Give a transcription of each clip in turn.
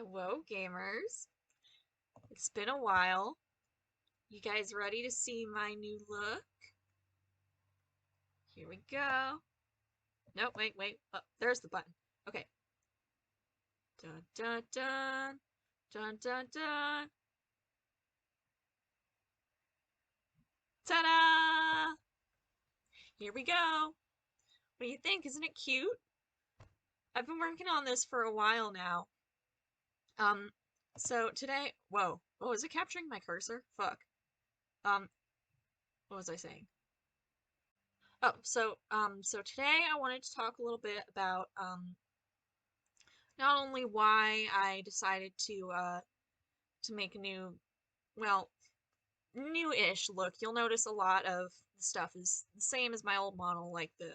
Hello, gamers. It's been a while. You guys ready to see my new look? Here we go. No, wait. Oh, there's the button. Okay. Dun dun dun. Dun dun dun. Ta-da! Here we go. What do you think? Isn't it cute? I've been working on this for a while now. Um, so today, whoa. Oh, is it capturing my cursor? Fuck. Um, what was I saying? So today I wanted to talk a little bit about, not only why I decided to make a well, new-ish look. You'll notice a lot of the stuff is the same as my old model, like the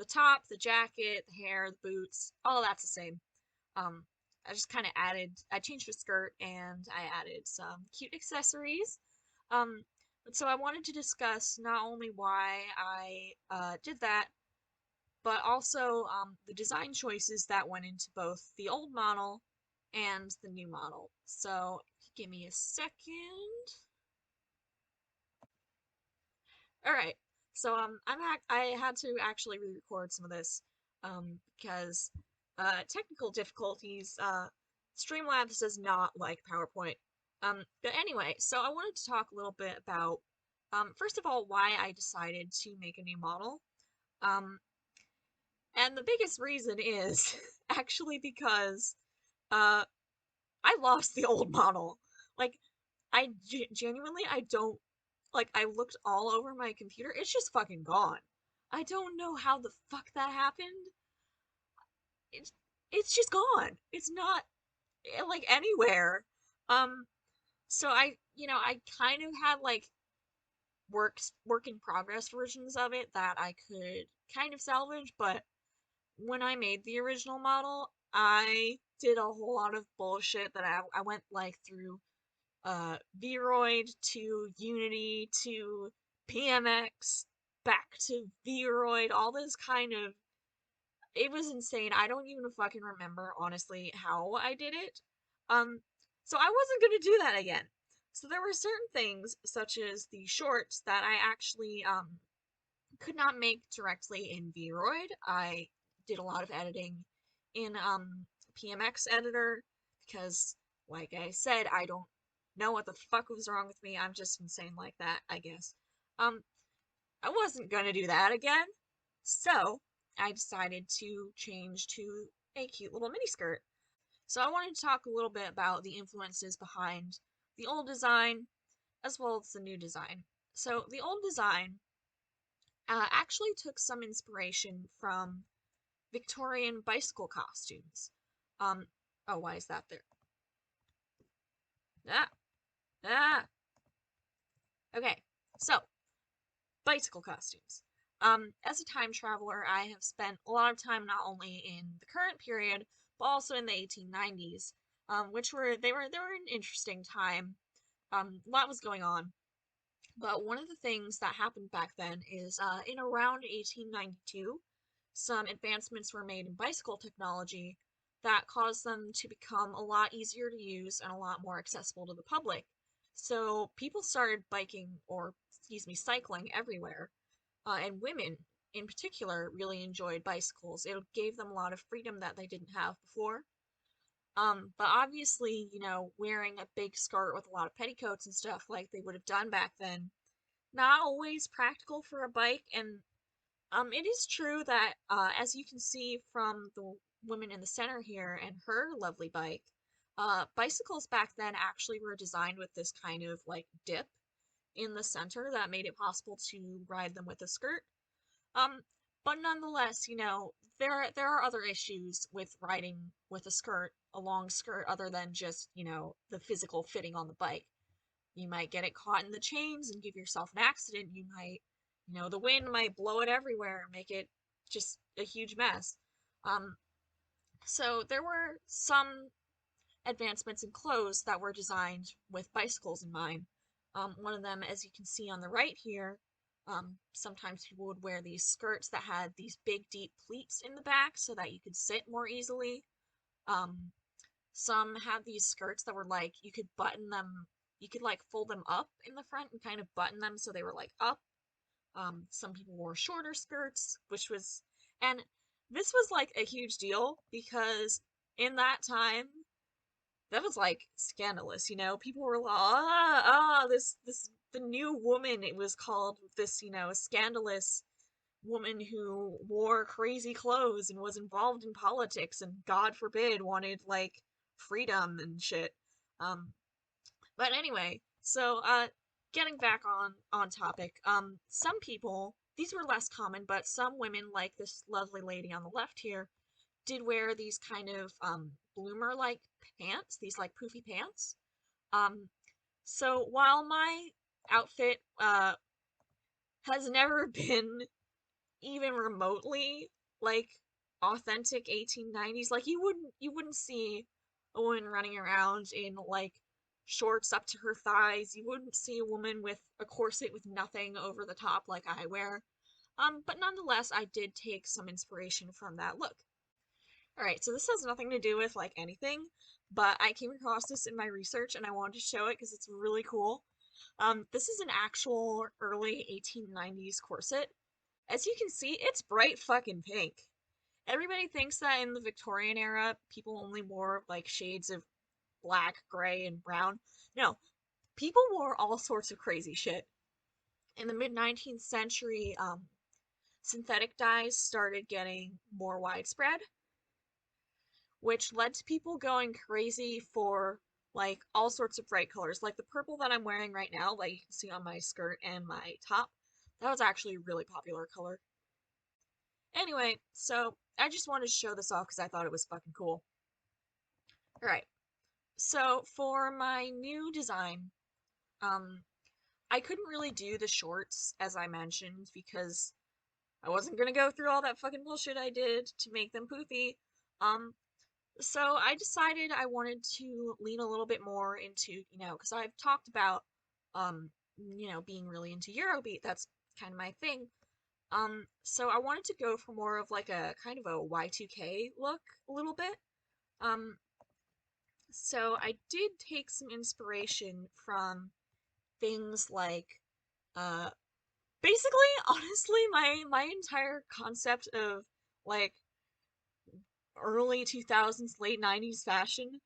top, the jacket, the hair, the boots, all that's the same. Um, I just kind of I changed the skirt and I added some cute accessories. Um, so I wanted to discuss not only why I did that, but also the design choices that went into both the old model and the new model. So, give me a second. All right. So, I had to actually re-record some of this because technical difficulties. Streamlabs does not like PowerPoint. But anyway, so I wanted to talk a little bit about first of all why I decided to make a new model. Um, And the biggest reason is actually because uh I lost the old model. Like genuinely I don't like I looked all over my computer. It's just fucking gone. I don't know how the fuck that happened. It's it's just gone. It's not like anywhere. Um so I kind of had like work in progress versions of it that I could kind of salvage, but when I made the original model, I did a whole lot of bullshit that I went like through Vroid to Unity to PMX back to Vroid, all this kind of it was insane. I don't even fucking remember honestly how I did it. Um so I wasn't going to do that again. So there were certain things such as the shorts that I actually could not make directly in Vroid. I did a lot of editing in PMX editor because, like I said, I don't know what the fuck was wrong with me. I'm just insane like that, I guess. Um, I wasn't gonna do that again, so I decided to change to a cute little miniskirt. So I wanted to talk a little bit about the influences behind the old design as well as the new design. So the old design actually took some inspiration from Victorian bicycle costumes. Um, oh, why is that there? Ah, ah. Okay, so bicycle costumes. As a time traveler, I have spent a lot of time not only in the current period, but also in the 1890s, which were an interesting time. A lot was going on. But one of the things that happened back then is in around 1892, some advancements were made in bicycle technology that caused them to become a lot easier to use and a lot more accessible to the public. So people started biking, or excuse me, cycling everywhere. And women in particular really enjoyed bicycles. It gave them a lot of freedom that they didn't have before. But obviously, wearing a big skirt with a lot of petticoats and stuff like they would have done back then not always practical for a bike, and it is true that as you can see from the woman in the center here and her lovely bike, bicycles back then actually were designed with this kind of like dip in the center that made it possible to ride them with a skirt. um but nonetheless, there are other issues with riding with a skirt, a long skirt, other than just the physical fitting on the bike. You might get it caught in the chains and give yourself an accident. You might, the wind might blow it everywhere and make it just a huge mess. Um, so there were some advancements in clothes that were designed with bicycles in mind. One of them, as you can see on the right here, sometimes people would wear these skirts that had these big, deep pleats in the back so that you could sit more easily. Um, Some had these skirts that were like, you could button them, you could like fold them up in the front and kind of button them so they were like up. Some people wore shorter skirts, which was, and this was like a huge deal because in that time, that was like scandalous, you know? People were like, the new woman, it was called this, you know, scandalous woman who wore crazy clothes and was involved in politics and God forbid wanted like freedom and shit. Um, but anyway, so getting back on topic, some people, these were less common, but some women like this lovely lady on the left here did wear these kind of bloomer like pants, these like poofy pants. Um, so while my outfit has never been even remotely like authentic 1890s, like you wouldn't see a woman running around in like shorts up to her thighs. You wouldn't see a woman with a corset with nothing over the top like I wear. But nonetheless, I did take some inspiration from that look. Alright, so this has nothing to do with like anything, but I came across this in my research and I wanted to show it because it's really cool. This is an actual early 1890s corset. As you can see, it's bright fucking pink. Everybody thinks that in the Victorian era, people only wore like shades of black, gray, and brown. No, people wore all sorts of crazy shit. In the mid 19th century, synthetic dyes started getting more widespread, which led to people going crazy for like all sorts of bright colors. Like the purple that I'm wearing right now, like you can see on my skirt and my top, that was actually a really popular color. Anyway, so I just wanted to show this off because I thought it was fucking cool. Alright, so for my new design, um, I couldn't really do the shorts as I mentioned because I wasn't gonna go through all that fucking bullshit I did to make them poofy. Um, so I decided I wanted to lean a little bit more into, you know, because I've talked about, you know, being really into Eurobeat. That's kind of my thing. So I wanted to go for more of like a kind of a Y2K look a little bit. Um, so I did take some inspiration from things like, uh, basically, honestly, my entire concept of like early 2000s, late 90s fashion,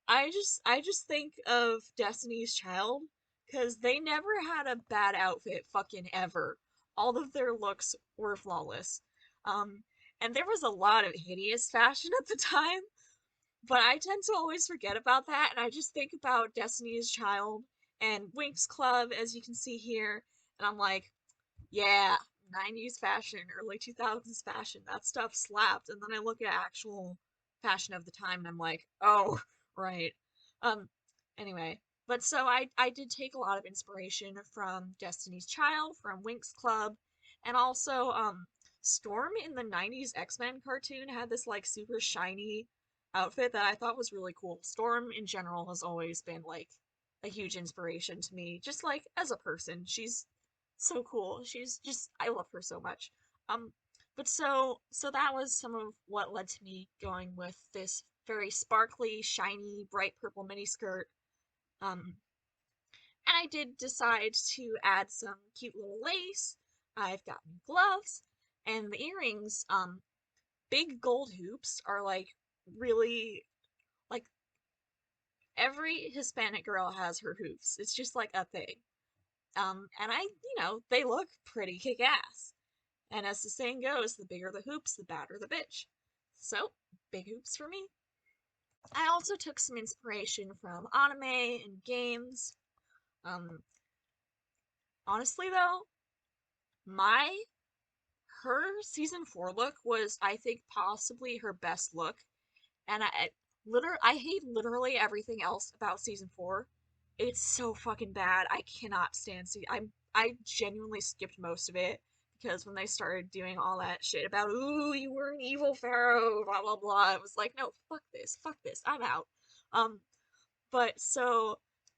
I just think of Destiny's Child because they never had a bad outfit fucking ever. All of their looks were flawless. Um, and there was a lot of hideous fashion at the time, but I tend to always forget about that, and I just think about Destiny's Child and Winx Club, as you can see here, and I'm like, yeah, 90s fashion, early 2000s fashion, that stuff slapped. And then I look at actual fashion of the time and I'm like, oh, right. Um, anyway, but so I did take a lot of inspiration from Destiny's Child, from Winx Club, and also Storm in the 90s X-Men cartoon had this like super shiny outfit that I thought was really cool. Storm in general has always been like a huge inspiration to me, just like as a person. She's so cool. She's just I love her so much. Um but so that was some of what led to me going with this very sparkly, shiny, bright purple miniskirt. Um and I did decide to add some cute little lace. I've got new gloves and the earrings, big gold hoops are like really like every Hispanic girl has her hoops. It's just like a thing. And they look pretty kick ass. And as the saying goes, the bigger the hoops, the badder the bitch. So, big hoops for me. I also took some inspiration from anime and games. Um, honestly though, my her season 4 look was I think possibly her best look. And I hate literally everything else about season 4. It's so fucking bad. I cannot stand I genuinely skipped most of it because when they started doing all that shit about ooh, you were an evil pharaoh, blah blah blah, it was like, no, fuck this, I'm out. Um, but so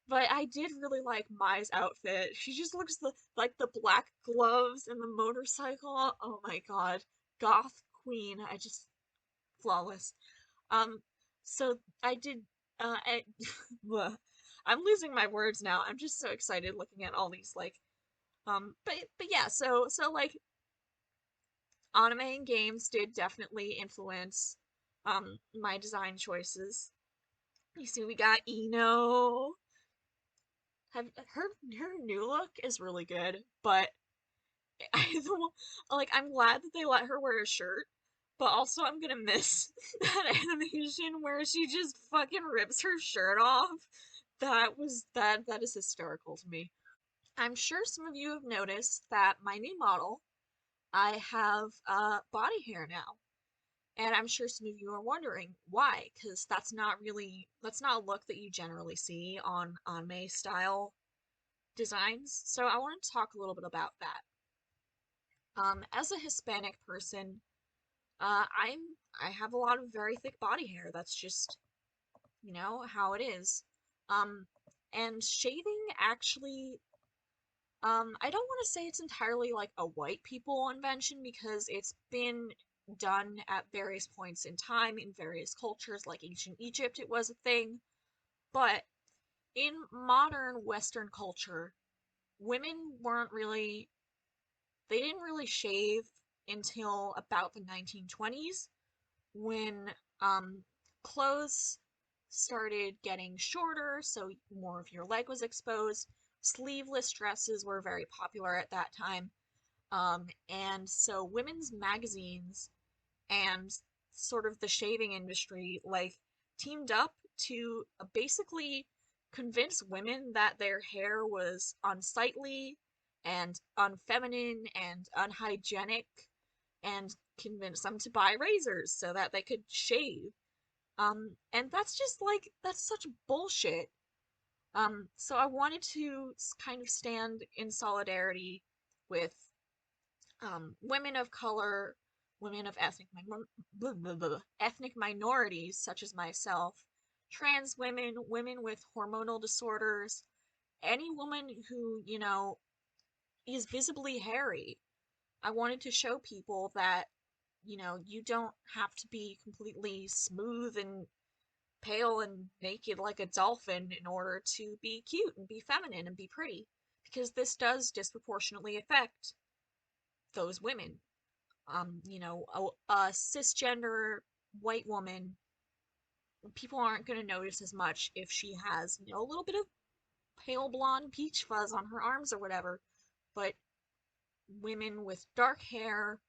but I did really like Mai's outfit. She just looks like the black gloves and the motorcycle. Oh my god. Goth queen. I just flawless. Um, so I did I, I'm losing my words now. I'm just so excited looking at all these like but yeah, so like anime and games did definitely influence my design choices. You see, we got Eno. Have her new look is really good, but I like I'm glad that they let her wear a shirt, but also I'm gonna miss that animation where she just fucking rips her shirt off. That is hysterical to me. I'm sure some of you have noticed that my new model, I have body hair now. And I'm sure some of you are wondering why, because that's not a look that you generally see on anime style designs. So I want to talk a little bit about that. As a Hispanic person, I have a lot of very thick body hair. That's just, how it is. Um, and shaving actually, I don't want to say it's entirely like a white people invention because it's been done at various points in time in various cultures, like ancient Egypt, it was a thing. But in modern Western culture, women weren't really, they didn't really shave until about the 1920s when clothes started getting shorter, so more of your leg was exposed. Sleeveless dresses were very popular at that time. And so women's magazines and sort of the shaving industry like teamed up to basically convince women that their hair was unsightly and unfeminine and unhygienic and convince them to buy razors so that they could shave. And that's just like, that's such bullshit. So I wanted to kind of stand in solidarity with women of color, women of ethnic minorities such as myself, trans women, women with hormonal disorders, any woman who, is visibly hairy. I wanted to show people that, you don't have to be completely smooth and pale and naked like a dolphin in order to be cute and be feminine and be pretty, because this does disproportionately affect those women. A cisgender white woman, people aren't going to notice as much if she has, a little bit of pale blonde peach fuzz on her arms or whatever. But women with dark hair,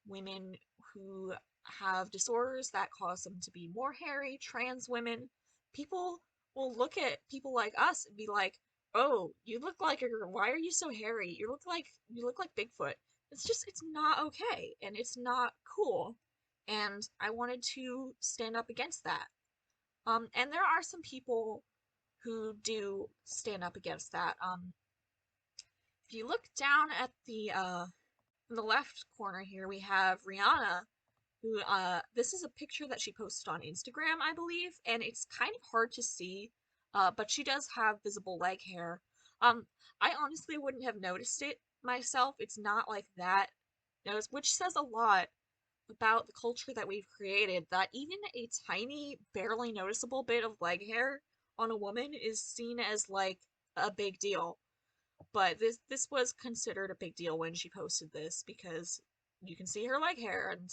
women who have disorders that cause them to be more hairy, trans women, people will look at people like us and be like, "Oh, you look like a girl. Why are you so hairy? You look like Bigfoot." It's not okay and it's not cool. And I wanted to stand up against that. And there are some people who do stand up against that. If you look down at the in the left corner here, we have Rihanna, who this is a picture that she posted on Instagram, I believe, and it's kind of hard to see, but she does have visible leg hair. Um, I honestly wouldn't have noticed it myself. It's not like that, which says a lot about the culture that we've created, that even a tiny, barely noticeable bit of leg hair on a woman is seen as like a big deal. But this was considered a big deal when she posted this because you can see her leg hair and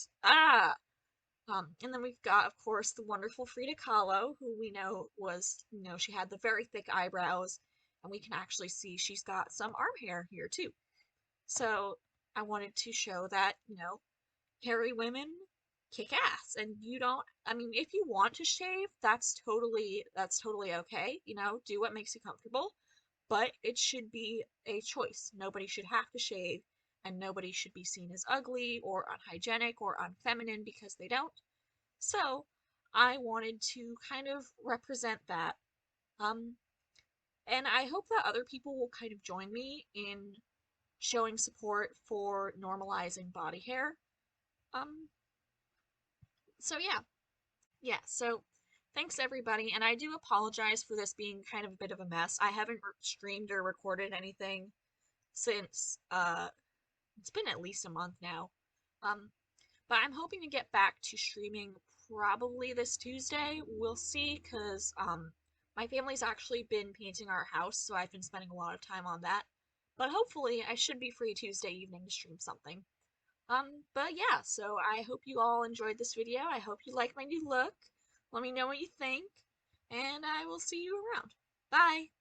and then we've got, of course, the wonderful Frida Kahlo, who we know was, she had the very thick eyebrows, and we can actually see she's got some arm hair here too. So I wanted to show that, hairy women kick ass, and you don't. I mean, if you want to shave, that's totally okay. Do what makes you comfortable, but it should be a choice. Nobody should have to shave, and nobody should be seen as ugly or unhygienic or unfeminine because they don't. So I wanted to kind of represent that. Um, and I hope that other people will kind of join me in showing support for normalizing body hair. Um, so yeah, yeah. So thanks everybody, and I do apologize for this being kind of a bit of a mess. I haven't streamed or recorded anything since it's been at least a month now. Um, but I'm hoping to get back to streaming probably this Tuesday. We'll see, cause my family's actually been painting our house, so I've been spending a lot of time on that. But hopefully, I should be free Tuesday evening to stream something. But yeah, so I hope you all enjoyed this video. I hope you like my new look. Let me know what you think, and I will see you around. Bye!